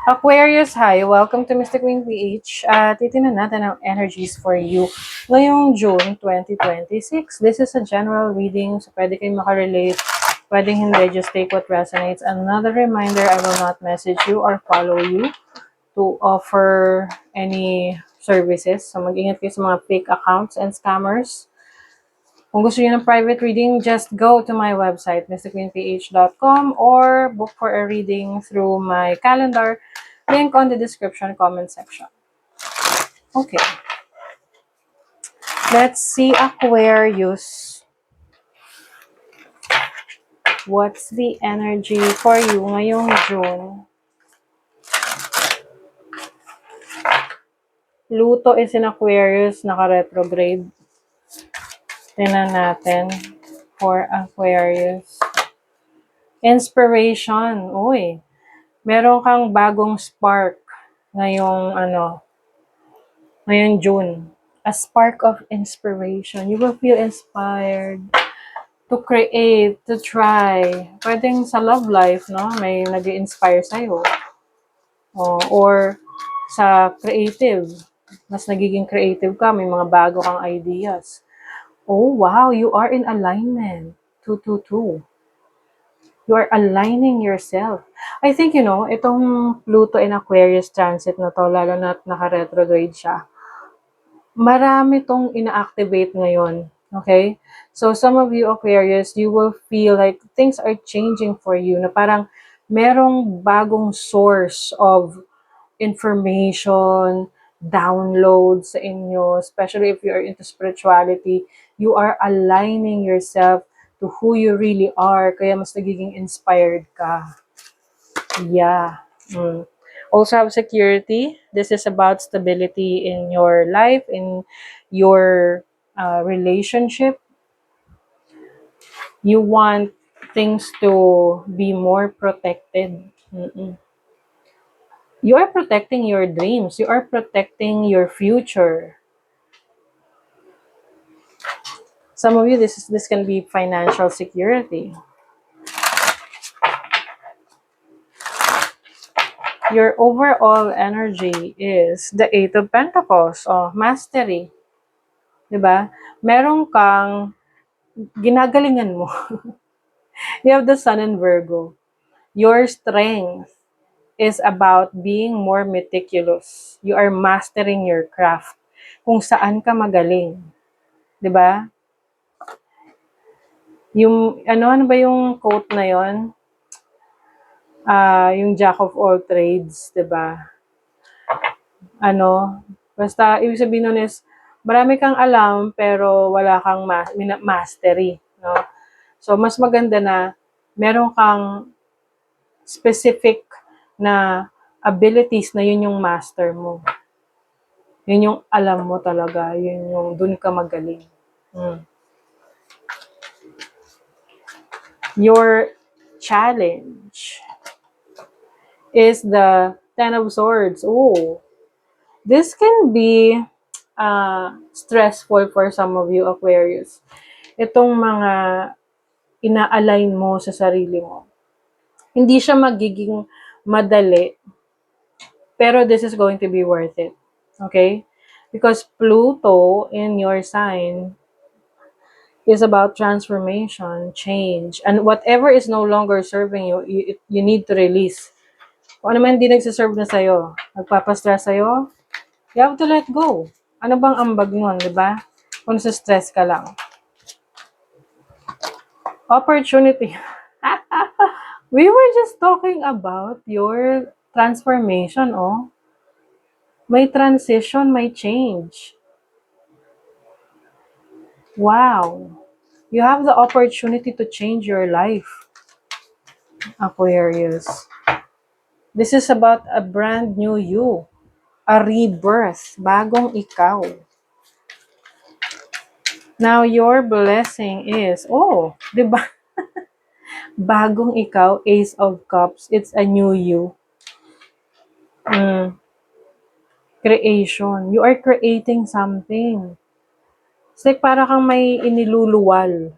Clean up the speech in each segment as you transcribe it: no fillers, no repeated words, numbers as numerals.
Aquarius, hi! Welcome to Mystic Queen PH. Titingnan natin ang energies for you ngayong June 2026. This is a general reading, so pwede kayong makarelate, pwedeng hindi, just take what resonates. Another reminder, I will not message you or follow you to offer any services. So mag-ingat kayo sa mga fake accounts and scammers. Kung gusto niyo ng private reading, just go to my website, mysticqueenph.com, or book for a reading through my calendar, link on the description comment section. Okay. Let's see Aquarius. What's the energy for you ngayong June? Pluto is in Aquarius, naka-retrograde. Tingnan natin for Aquarius. Inspiration. Uy, meron kang bagong spark ngayong June. A spark of inspiration. You will feel inspired to create, to try. Pwedeng sa love life, no? May nag-inspire sa'yo. Or sa creative. Mas nagiging creative ka. May mga bago kang ideas. Oh, wow. You are in alignment. 222. You are aligning yourself. I think, itong Pluto in Aquarius transit na to, lalo na naka-retrograde siya, marami tong ina-activate ngayon. Okay? So, some of you Aquarius, you will feel like things are changing for you, na parang merong bagong source of information, downloads sa inyo, especially if you are into spirituality. You are aligning yourself to who you really are, kaya mas nagiging inspired ka. Yeah. Also have security. This is about stability in your life, in your relationship. You want things to be more protected. You are protecting your dreams. You are protecting your future. Some of you, this can be financial security. Your overall energy is the Eight of Pentacles. Mastery. Diba? Meron kang ginagalingan mo. You have the Sun in Virgo. Your strength is about being more meticulous. You are mastering your craft. Kung saan ka magaling. 'Di ba? Yung ano ba yung quote na 'yon? Yung Jack of all trades, 'di ba? Basta ibig sabihin nun is marami kang alam pero wala kang mastery, no? So mas maganda na meron kang specific na abilities na yun yung master mo. Yun yung alam mo talaga. Yun yung dun ka magaling. Your challenge is the Ten of Swords. Oh, this can be stressful for some of you Aquarius. Itong mga ina-align mo sa sarili mo. Hindi siya magiging madali, pero this is going to be worth it. Okay? Because Pluto in your sign is about transformation, change, and whatever is no longer serving you, you need to release. Kung ano man hindi nagsiserve na sa'yo, nagpapastress sa'yo, you have to let go. Ano bang ambag nun, di ba? Kung sa stress ka lang. Opportunity. We were just talking about your transformation, oh. May transition, may change. Wow. You have the opportunity to change your life, Aquarius. This is about a brand new you. A rebirth. Bagong ikaw. Now, your blessing is, di ba? Bagong ikaw, Ace of Cups. It's a new you. Creation. You are creating something. It's like para kang may iniluluwal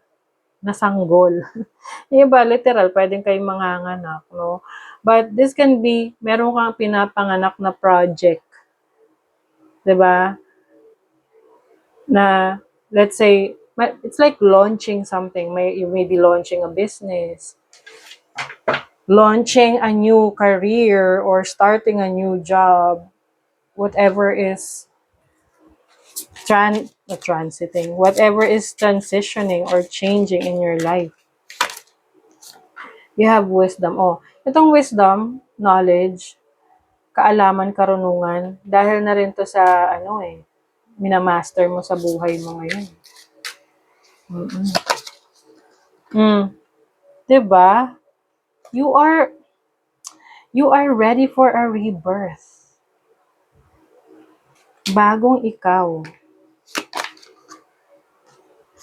na sanggol. Yung ba, literal, pwedeng kayong manganganak, no? But this can be, meron kang pinapanganak na project, 'di ba? Na, let's say, it's like launching something. You may be launching a business, launching a new career, or starting a new job, whatever is transiting, whatever is transitioning or changing in your life. You have wisdom. Oh, itong wisdom, knowledge, kaalaman, karunungan, dahil na rin to sa, minamaster mo sa buhay mo ngayon. Mm-mm. Mm. 'Di ba? You are, you are ready for a rebirth. Bagong ikaw.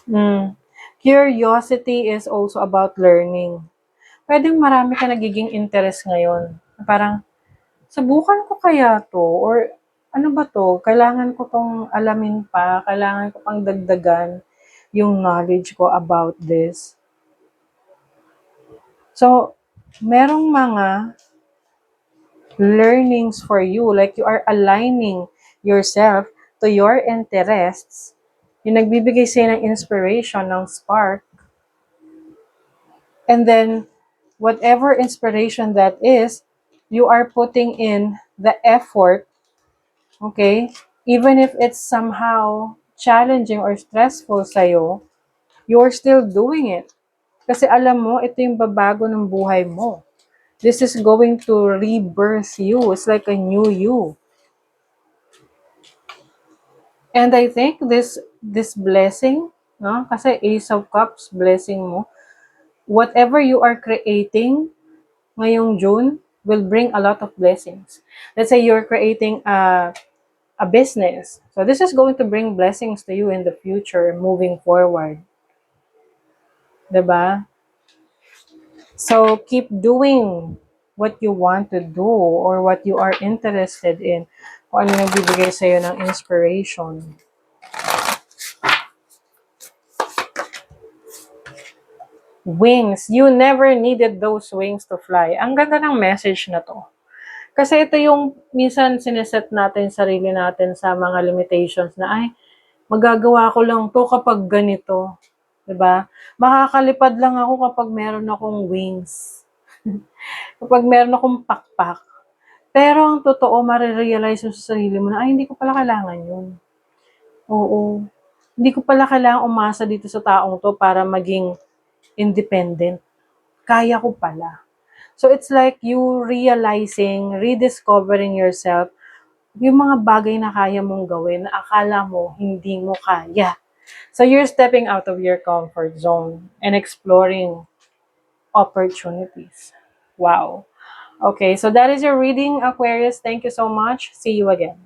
Mm. Curiosity is also about learning. Pwedeng marami ka nagiging interest ngayon. Parang, subukan ko kaya to? Or, ano ba to? Kailangan ko tong alamin pa. Kailangan ko pang dagdagan yung knowledge ko about this. So, merong mga learnings for you. Like, you are aligning yourself to your interests. Yung nagbibigay sa'yo ng inspiration, ng spark. And then, whatever inspiration that is, you are putting in the effort, okay? Even if it's somehow challenging or stressful sa'yo, you're still doing it. Kasi alam mo, ito yung babago ng buhay mo. This is going to rebirth you. It's like a new you. And I think this blessing, no? Kasi Ace of Cups, blessing mo, whatever you are creating ngayong June will bring a lot of blessings. Let's say you're creating a business. So this is going to bring blessings to you in the future, moving forward. 'Di ba? So keep doing what you want to do or what you are interested in. Kung ano yung bibigay sa'yo ng inspiration. Wings. You never needed those wings to fly. Ang ganda ng message na to. Kasi ito yung minsan sineset natin sarili natin sa mga limitations na, ay, magagawa ko lang to kapag ganito. 'Di ba? Makakalipad lang ako kapag meron akong wings. Kapag meron akong pakpak. Pero ang totoo, marirealize mo sa sarili mo na, ay, hindi ko pala kailangan yun. Oo. Hindi ko pala kailangan umasa dito sa taong to para maging independent. Kaya ko pala. So it's like you realizing, rediscovering yourself, yung mga bagay na kaya mong gawin na akala mo hindi mo kaya. So you're stepping out of your comfort zone and exploring opportunities. Wow. Okay, so that is your reading, Aquarius. Thank you so much. See you again.